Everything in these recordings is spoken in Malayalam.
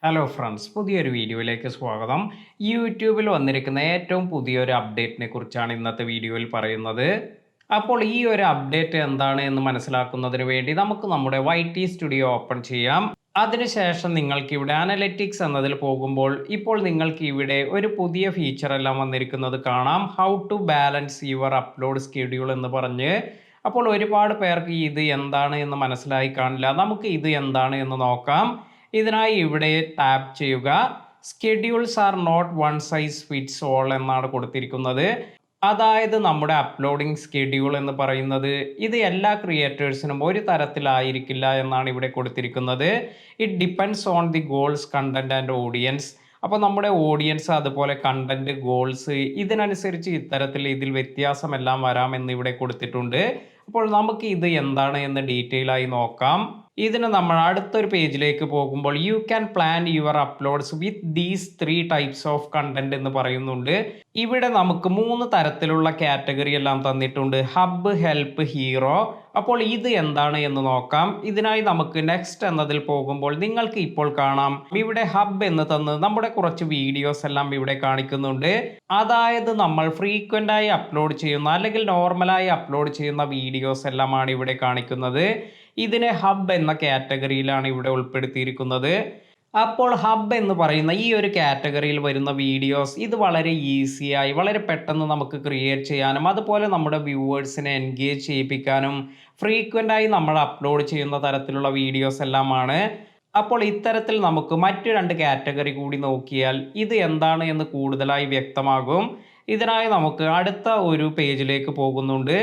ഹലോ ഫ്രണ്ട്സ്, പുതിയൊരു വീഡിയോയിലേക്ക് സ്വാഗതം. യൂട്യൂബിൽ വന്നിരിക്കുന്ന ഏറ്റവും പുതിയൊരു അപ്ഡേറ്റിനെ കുറിച്ചാണ് ഇന്നത്തെ വീഡിയോയിൽ പറയുന്നത്. അപ്പോൾ ഈ ഒരു അപ്ഡേറ്റ് എന്താണ് എന്ന് മനസ്സിലാക്കുന്നതിന് വേണ്ടി നമുക്ക് നമ്മുടെ YT സ്റ്റുഡിയോ ഓപ്പൺ ചെയ്യാം. അതിനുശേഷം നിങ്ങൾക്ക് ഇവിടെ അനലിറ്റിക്സ് എന്നതിൽ പോകുമ്പോൾ ഇപ്പോൾ നിങ്ങൾക്ക് ഇവിടെ ഒരു പുതിയ ഫീച്ചർ എല്ലാം വന്നിരിക്കുന്നത് കാണാം. How to balance your upload schedule എന്ന് പറഞ്ഞ്. അപ്പോൾ ഒരുപാട് പേർക്ക് ഇത് എന്താണ് എന്ന് മനസ്സിലായി കാണില്ല. നമുക്ക് ഇത് എന്താണ് എന്ന് നോക്കാം. ഇതിനായി ഇവിടെ ടാപ്പ് ചെയ്യുക. Schedules are not one size fits all എന്നാണ് കൊടുത്തിരിക്കുന്നത്. അതായത് നമ്മുടെ അപ്ലോഡിംഗ് സ്കെഡ്യൂൾ എന്ന് പറയുന്നത് ഇത് എല്ലാ ക്രിയേറ്റേഴ്സിനും ഒരു തരത്തിലായിരിക്കില്ല എന്നാണ് ഇവിടെ കൊടുത്തിരിക്കുന്നത്. It depends on the goals, content and audience. അപ്പോൾ നമ്മുടെ ഓഡിയൻസ് അതുപോലെ കണ്ടന്റ്, ഗോൾസ് ഇതിനനുസരിച്ച് ഇത്തരത്തിൽ ഇതിൽ വ്യത്യാസമെല്ലാം വരാമെന്ന് ഇവിടെ കൊടുത്തിട്ടുണ്ട്. അപ്പോൾ നമുക്ക് ഇത് എന്താണ് എന്ന് ഡീറ്റെയിൽ ആയി നോക്കാം. ഇതിന് നമ്മൾ അടുത്തൊരു പേജിലേക്ക് പോകുമ്പോൾ you can plan your uploads with these 3 types of content എന്ന് പറയുന്നുണ്ട്. ഇവിടെ നമുക്ക് 3 തരത്തിലുള്ള കാറ്റഗറി എല്ലാം തന്നിട്ടുണ്ട്: ഹബ്ബ്, ഹെൽപ്പ്, ഹീറോ. അപ്പോൾ ഇത് എന്താണ് എന്ന് നോക്കാം. ഇതിനായി നമുക്ക് നെക്സ്റ്റ് എന്നതിൽ പോകുമ്പോൾ നിങ്ങൾക്ക് ഇപ്പോൾ കാണാം ഇവിടെ ഹബ്ബ് എന്ന് തന്ന് നമ്മുടെ കുറച്ച് വീഡിയോസ് എല്ലാം ഇവിടെ കാണിക്കുന്നുണ്ട്. അതായത് നമ്മൾ ഫ്രീക്വന്റ് ആയി അപ്ലോഡ് ചെയ്യുന്ന അല്ലെങ്കിൽ നോർമലായി അപ്ലോഡ് ചെയ്യുന്ന വീഡിയോസ് എല്ലാമാണ് ഇവിടെ കാണിക്കുന്നത്. ഇതിനെ ഹബ്ബ് എന്ന കാറ്റഗറിയിലാണ് ഇവിടെ ഉൾപ്പെടുത്തിയിരിക്കുന്നത്. അപ്പോൾ ഹബ്ബ് എന്ന് പറയുന്ന ഈ ഒരു കാറ്റഗറിയിൽ വരുന്ന വീഡിയോസ് ഇത് വളരെ ഈസിയായി വളരെ പെട്ടെന്ന് നമുക്ക് ക്രിയേറ്റ് ചെയ്യാനും അതുപോലെ നമ്മുടെ വ്യൂവേഴ്സിനെ എൻഗേജ് ചെയ്യിപ്പിക്കാനും ഫ്രീക്വൻ്റായി നമ്മൾ അപ്ലോഡ് ചെയ്യുന്ന തരത്തിലുള്ള വീഡിയോസ് എല്ലാമാണ്. അപ്പോൾ ഇത്തരത്തിൽ നമുക്ക് മറ്റു 2 കാറ്റഗറി കൂടി നോക്കിയാൽ ഇത് എന്താണ് എന്ന് കൂടുതലായി വ്യക്തമാകും. ഇതിനായി നമുക്ക് അടുത്ത ഒരു പേജിലേക്ക് പോകുന്നുണ്ട്.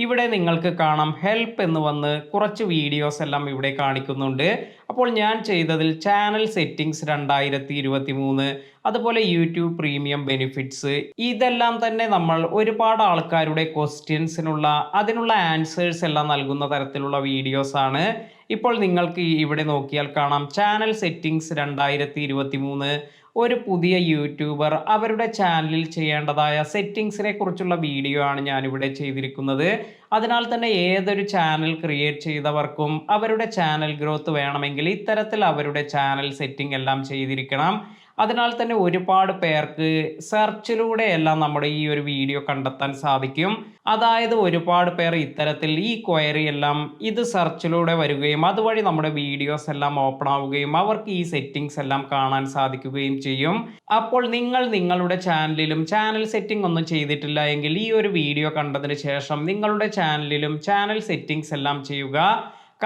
ഇവിടെ നിങ്ങൾക്ക് കാണാം ഹെൽപ്പ് എന്ന് വന്ന് കുറച്ച് വീഡിയോസ് എല്ലാം ഇവിടെ കാണിക്കുന്നുണ്ട്. അപ്പോൾ ഞാൻ ചെയ്തതിൽ ചാനൽ സെറ്റിംഗ്സ് 2023, അതുപോലെ യൂട്യൂബ് പ്രീമിയം ബെനിഫിറ്റ്സ്, ഇതെല്ലാം തന്നെ നമ്മൾ ഒരുപാട് ആൾക്കാരുടെ ക്വസ്റ്റ്യൻസിനുള്ള അതിനുള്ള ആൻസേഴ്സ് എല്ലാം നൽകുന്ന തരത്തിലുള്ള വീഡിയോസ് ആണ്. ഇപ്പോൾ നിങ്ങൾക്ക് ഇവിടെ നോക്കിയാൽ കാണാം ചാനൽ സെറ്റിംഗ്സ് 2023, ഒരു പുതിയ യൂട്യൂബർ അവരുടെ ചാനലിൽ ചെയ്യേണ്ടതായ സെറ്റിംഗ്സിനെ കുറിച്ചുള്ള വീഡിയോ ആണ് ഞാനിവിടെ ചെയ്തിരിക്കുന്നത്. അതിനാൽ തന്നെ ഏതൊരു ചാനൽ ക്രിയേറ്റ് ചെയ്തവർക്കും അവരുടെ ചാനൽ ഗ്രോത്ത് വേണമെങ്കിൽ ഇത്തരത്തിൽ അവരുടെ ചാനൽ സെറ്റിംഗ് എല്ലാം ചെയ്തിരിക്കണം. അതിനാൽ തന്നെ ഒരുപാട് പേർക്ക് സെർച്ചിലൂടെ എല്ലാം നമ്മുടെ ഈ ഒരു വീഡിയോ കണ്ടെത്താൻ സാധിക്കും. അതായത് ഒരുപാട് പേർ ഇത്തരത്തിൽ ഈ ക്വയറി എല്ലാം ഇത് സെർച്ചിലൂടെ വരികയും അതുവഴി നമ്മുടെ വീഡിയോസ് എല്ലാം ഓപ്പൺ ആവുകയും അവർക്ക് ഈ സെറ്റിംഗ്സ് എല്ലാം കാണാൻ സാധിക്കുകയും ചെയ്യും. അപ്പോൾ നിങ്ങൾ നിങ്ങളുടെ ചാനലിലും ചാനൽ സെറ്റിംഗ് ഒന്നും ചെയ്തിട്ടില്ല എങ്കിൽ ഈ ഒരു വീഡിയോ കണ്ടതിന് ശേഷം നിങ്ങളുടെ ചാനലിലും ചാനൽ സെറ്റിംഗ്സ് എല്ലാം ചെയ്യുക.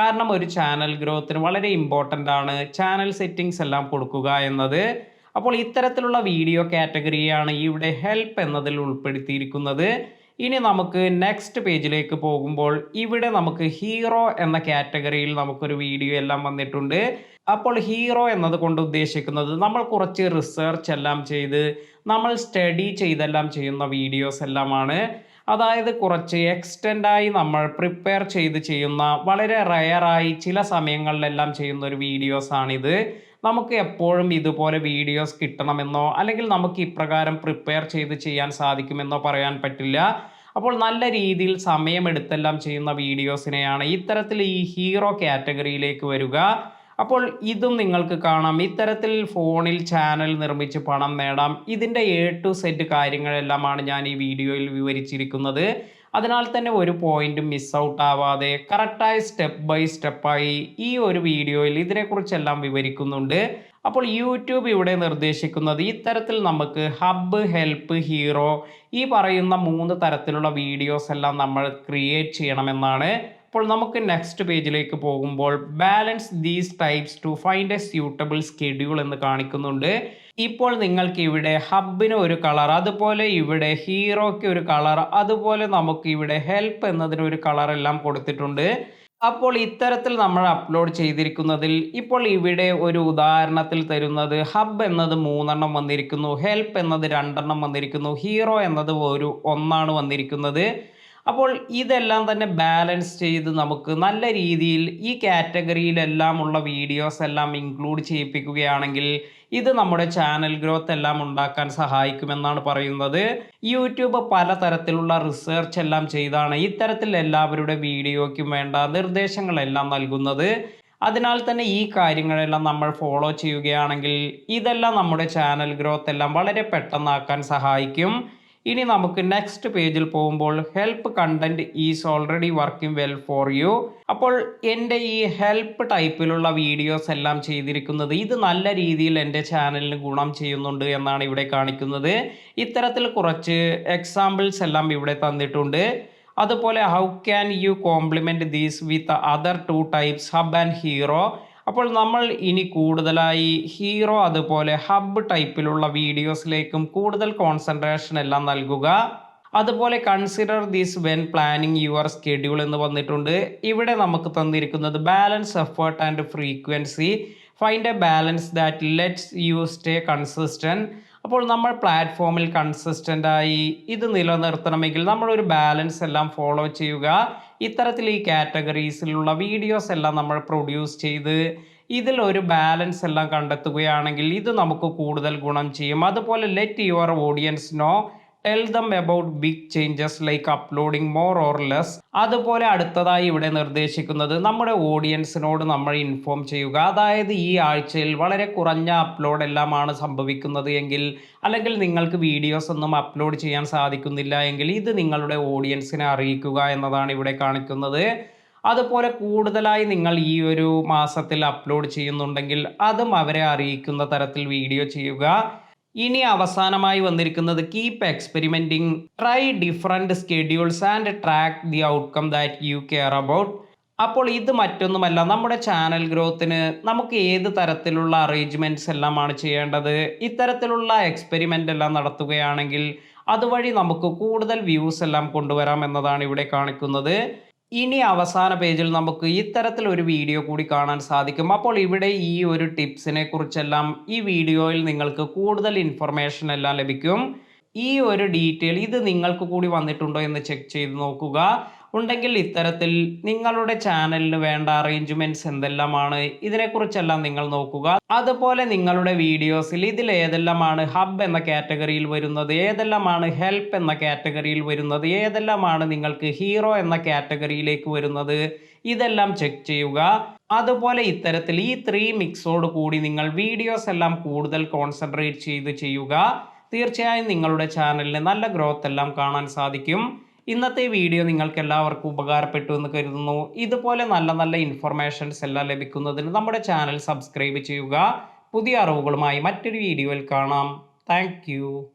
കാരണം ഒരു ചാനൽ ഗ്രോത്തിന് വളരെ ഇമ്പോർട്ടൻ്റ് ആണ് ചാനൽ സെറ്റിംഗ്സ് എല്ലാം കൊടുക്കുക എന്നത്. അപ്പോൾ ഇത്തരത്തിലുള്ള വീഡിയോ കാറ്റഗറിയാണ് ഇവിടെ ഹെൽപ്പ് എന്നതിൽ ഉൾപ്പെടുത്തിയിരിക്കുന്നത്. ഇനി നമുക്ക് നെക്സ്റ്റ് പേജിലേക്ക് പോകുമ്പോൾ ഇവിടെ നമുക്ക് ഹീറോ എന്ന കാറ്റഗറിയിൽ നമുക്കൊരു വീഡിയോ എല്ലാം വന്നിട്ടുണ്ട്. അപ്പോൾ ഹീറോ എന്നത് കൊണ്ട് ഉദ്ദേശിക്കുന്നത് നമ്മൾ കുറച്ച് റിസർച്ച് എല്ലാം ചെയ്ത് നമ്മൾ സ്റ്റഡി ചെയ്തെല്ലാം ചെയ്യുന്ന വീഡിയോസ് എല്ലാമാണ്. അതായത് കുറച്ച് എക്സ്റ്റെൻഡായി നമ്മൾ പ്രിപ്പയർ ചെയ്ത് ചെയ്യുന്ന വളരെ റയറായി ചില സമയങ്ങളിലെല്ലാം ചെയ്യുന്ന ഒരു വീഡിയോസാണിത്. നമുക്ക് എപ്പോഴും ഇതുപോലെ വീഡിയോസ് കിട്ടണമെന്നോ അല്ലെങ്കിൽ നമുക്ക് ഇപ്രകാരം പ്രിപ്പയർ ചെയ്ത് ചെയ്യാൻ സാധിക്കുമെന്നോ പറയാൻ പറ്റില്ല. അപ്പോൾ നല്ല രീതിയിൽ സമയമെടുത്തെല്ലാം ചെയ്യുന്ന വീഡിയോസിനെയാണ് ഇത്തരത്തിൽ ഈ ഹീറോ കാറ്റഗറിയിലേക്ക് വരിക. അപ്പോൾ ഇതും നിങ്ങൾക്ക് കാണാം ഇത്തരത്തിൽ ഫോണിൽ ചാനൽ നിർമ്മിച്ച് പണം നേടാം. ഇതിൻ്റെ A to Z കാര്യങ്ങളെല്ലാമാണ് ഞാൻ ഈ വീഡിയോയിൽ വിവരിച്ചിരിക്കുന്നത്. അതിനാൽ തന്നെ ഒരു പോയിന്റ് മിസ് ഔട്ട് ആവാതെ കറക്റ്റായി സ്റ്റെപ്പ് ബൈ സ്റ്റെപ്പായി ഈ ഒരു വീഡിയോയിൽ ഇതിനെക്കുറിച്ചെല്ലാം വിവരിക്കുന്നുണ്ട്. അപ്പോൾ യൂട്യൂബ് ഇവിടെ നിർദ്ദേശിക്കുന്നത് ഇത്തരത്തിൽ നമുക്ക് ഹബ്ബ്, ഹെൽപ്പ്, ഹീറോ ഈ പറയുന്ന 3 തരത്തിലുള്ള വീഡിയോസ് എല്ലാം നമ്മൾ ക്രിയേറ്റ് ചെയ്യണമെന്നാണ്. അപ്പോൾ നമുക്ക് നെക്സ്റ്റ് പേജിലേക്ക് പോകുമ്പോൾ balance these types to find a suitable schedule എന്ന് കാണിക്കുന്നുണ്ട്. ഇപ്പോൾ നിങ്ങൾക്ക് ഇവിടെ ഹബ്ബിന് ഒരു കളർ, അതുപോലെ ഇവിടെ ഹീറോയ്ക്ക് ഒരു കളർ, അതുപോലെ നമുക്ക് ഇവിടെ ഹെൽപ്പ് എന്നതിന് ഒരു കളർ എല്ലാം കൊടുത്തിട്ടുണ്ട്. അപ്പോൾ ഇത്തരത്തിൽ നമ്മൾ അപ്ലോഡ് ചെയ്തിരിക്കുന്നതിൽ ഇപ്പോൾ ഇവിടെ ഒരു ഉദാഹരണത്തിൽ തരുന്നത് ഹബ്ബ് എന്നത് 3 എണ്ണം വന്നിരിക്കുന്നു, ഹെൽപ്പ് എന്നത് 2 എണ്ണം വന്നിരിക്കുന്നു, ഹീറോ എന്നത് 1 വന്നിരിക്കുന്നത്. അപ്പോൾ ഇതെല്ലാം തന്നെ ബാലൻസ് ചെയ്ത് നമുക്ക് നല്ല രീതിയിൽ ഈ കാറ്റഗറിയിലെല്ലാം ഉള്ള വീഡിയോസ് എല്ലാം ഇൻക്ലൂഡ് ചെയ്യിപ്പിക്കുകയാണെങ്കിൽ ഇത് നമ്മുടെ ചാനൽ ഗ്രോത്ത് എല്ലാം ഉണ്ടാക്കാൻ സഹായിക്കുമെന്നാണ് പറയുന്നത്. യൂട്യൂബ് പലതരത്തിലുള്ള റിസർച്ച് എല്ലാം ചെയ്താണ് ഇത്തരത്തിൽ എല്ലാവരുടെ വീഡിയോയ്ക്കും വേണ്ട നിർദ്ദേശങ്ങളെല്ലാം നൽകുന്നത്. അതിനാൽ തന്നെ ഈ കാര്യങ്ങളെല്ലാം നമ്മൾ ഫോളോ ചെയ്യുകയാണെങ്കിൽ ഇതെല്ലാം നമ്മുടെ ചാനൽ ഗ്രോത്ത് എല്ലാം വളരെ പെട്ടെന്നാക്കാൻ സഹായിക്കും. ഇനി നമുക്ക് നെക്സ്റ്റ് പേജിൽ പോകുമ്പോൾ help content is already working well for you. അപ്പോൾ എൻ്റെ ഈ ഹെൽപ്പ് ടൈപ്പിലുള്ള വീഡിയോസ് എല്ലാം ചെയ്തിരിക്കുന്നത് ഇത് നല്ല രീതിയിൽ എൻ്റെ ചാനലിന് ഗുണം ചെയ്യുന്നുണ്ട് എന്നാണ് ഇവിടെ കാണിക്കുന്നത്. ഇത്തരത്തിൽ കുറച്ച് എക്സാമ്പിൾസ് എല്ലാം ഇവിടെ തന്നിട്ടുണ്ട്. അതുപോലെ how can you compliment these with other two types hub and hero. അപ്പോൾ നമ്മൾ ഇനി കൂടുതലായി ഹീറോ അതുപോലെ ഹബ് ടൈപ്പിലുള്ള വീഡിയോസിലേക്കും കൂടുതൽ കോൺസെൻട്രേഷൻ എല്ലാം നൽകുക. അതുപോലെ consider this when planning your schedule എന്ന് വന്നിട്ടുണ്ട്. ഇവിടെ നമുക്ക് തന്നിരിക്കുന്നത് balance effort and frequency, find A balance that let's you stay consistent. അപ്പോൾ നമ്മൾ പ്ലാറ്റ്ഫോമിൽ കൺസിസ്റ്റൻ്റ് ആയി ഇത് നിലനിർത്തണമെങ്കിൽ നമ്മളൊരു ബാലൻസ് എല്ലാം ഫോളോ ചെയ്യുക. ഇത്തരത്തിൽ ഈ കാറ്റഗറീസിലുള്ള വീഡിയോസ് എല്ലാം നമ്മൾ പ്രൊഡ്യൂസ് ചെയ്ത് ഇതിലൊരു ബാലൻസ് എല്ലാം കണ്ടെത്തുകയാണെങ്കിൽ ഇത് നമുക്ക് കൂടുതൽ ഗുണം ചെയ്യും. അതുപോലെ let your audience know, tell them about big changes like uploading more or less. അതുപോലെ അടുത്തതായി ഇവിടെ നിർദ്ദേശിക്കുന്നത് നമ്മുടെ ഓഡിയൻസിനോട് നമ്മൾ ഇൻഫോം ചെയ്യുക. അതായത് ഈ ആഴ്ചയിൽ വളരെ കുറഞ്ഞ അപ്ലോഡ് എല്ലാമാണ് സംഭവിക്കുന്നത് എങ്കിൽ, അല്ലെങ്കിൽ നിങ്ങൾക്ക് വീഡിയോസ് ഒന്നും അപ്ലോഡ് ചെയ്യാൻ സാധിക്കുന്നില്ല എങ്കിൽ ഇത് നിങ്ങളുടെ ഓഡിയൻസിനെ അറിയിക്കുക എന്നതാണ് ഇവിടെ കാണിക്കുന്നത്. അതുപോലെ കൂടുതലായി നിങ്ങൾ ഈ ഒരു മാസത്തിൽ അപ്ലോഡ് ചെയ്യുന്നുണ്ടെങ്കിൽ അതും അവരെ അറിയിക്കുന്ന തരത്തിൽ വീഡിയോ ചെയ്യുക. ഇനി അവസാനമായി വന്നിരിക്കുന്നത് keep experimenting, try different schedules and track the outcome that you care about. അപ്പോൾ ഇത് മറ്റൊന്നുമല്ല, നമ്മുടെ ചാനൽ ഗ്രോത്തിന് നമുക്ക് ഏത് തരത്തിലുള്ള അറേഞ്ച്മെൻറ്റ്സ് എല്ലാമാണ് ചെയ്യേണ്ടത്, ഇത്തരത്തിലുള്ള എക്സ്പെരിമെൻ്റ് എല്ലാം നടത്തുകയാണെങ്കിൽ അതുവഴി നമുക്ക് കൂടുതൽ വ്യൂസ് എല്ലാം കൊണ്ടുവരാം എന്നതാണ് ഇവിടെ കാണിക്കുന്നത്. ഇനി അവസാന പേജിൽ നമുക്ക് ഇത്തരത്തിൽ ഒരു വീഡിയോ കൂടി കാണാൻ സാധിക്കും. അപ്പോൾ ഇവിടെ ഈ ഒരു ടിപ്സിനെ കുറിച്ചെല്ലാം ഈ വീഡിയോയിൽ നിങ്ങൾക്ക് കൂടുതൽ ഇൻഫർമേഷൻ എല്ലാം ലഭിക്കും. ഈ ഒരു ഡീറ്റെയിൽ ഇത് നിങ്ങൾക്ക് കൂടി വന്നിട്ടുണ്ടോ എന്ന് ചെക്ക് ചെയ്ത് നോക്കുക. ഉണ്ടെങ്കിൽ ഇത്തരത്തിൽ നിങ്ങളുടെ ചാനലിന് വേണ്ട അറേഞ്ച്മെൻറ്റ്സ് എന്തെല്ലാമാണ് ഇതിനെക്കുറിച്ചെല്ലാം നിങ്ങൾ നോക്കുക. അതുപോലെ നിങ്ങളുടെ വീഡിയോസിൽ ഇതിൽ ഏതെല്ലാമാണ് ഹബ് എന്ന കാറ്റഗറിയിൽ വരുന്നത്, ഏതെല്ലാമാണ് ഹെൽപ്പ് എന്ന കാറ്റഗറിയിൽ വരുന്നത്, ഏതെല്ലാമാണ് നിങ്ങൾക്ക് ഹീറോ എന്ന കാറ്റഗറിയിലേക്ക് വരുന്നത്, ഇതെല്ലാം ചെക്ക് ചെയ്യുക. അതുപോലെ ഇത്തരത്തിൽ ഈ 3 മിക്സോട് കൂടി നിങ്ങൾ വീഡിയോസ് എല്ലാം കൂടുതൽ കോൺസെൻട്രേറ്റ് ചെയ്ത് ചെയ്യുക. തീർച്ചയായും നിങ്ങളുടെ ചാനലിന് നല്ല ഗ്രോത്ത് എല്ലാം കാണാൻ സാധിക്കും. ഇന്നത്തെ വീഡിയോ നിങ്ങൾക്ക് എല്ലാവർക്കും ഉപകാരപ്പെട്ടു എന്ന് കരുതുന്നു. ഇതുപോലെ നല്ല നല്ല ഇൻഫർമേഷൻസ് എല്ലാം ലഭിക്കുന്നതിന് നമ്മുടെ ചാനൽ സബ്സ്ക്രൈബ് ചെയ്യുക. പുതിയ അറിവുകളുമായി മറ്റൊരു വീഡിയോയിൽ കാണാം. താങ്ക്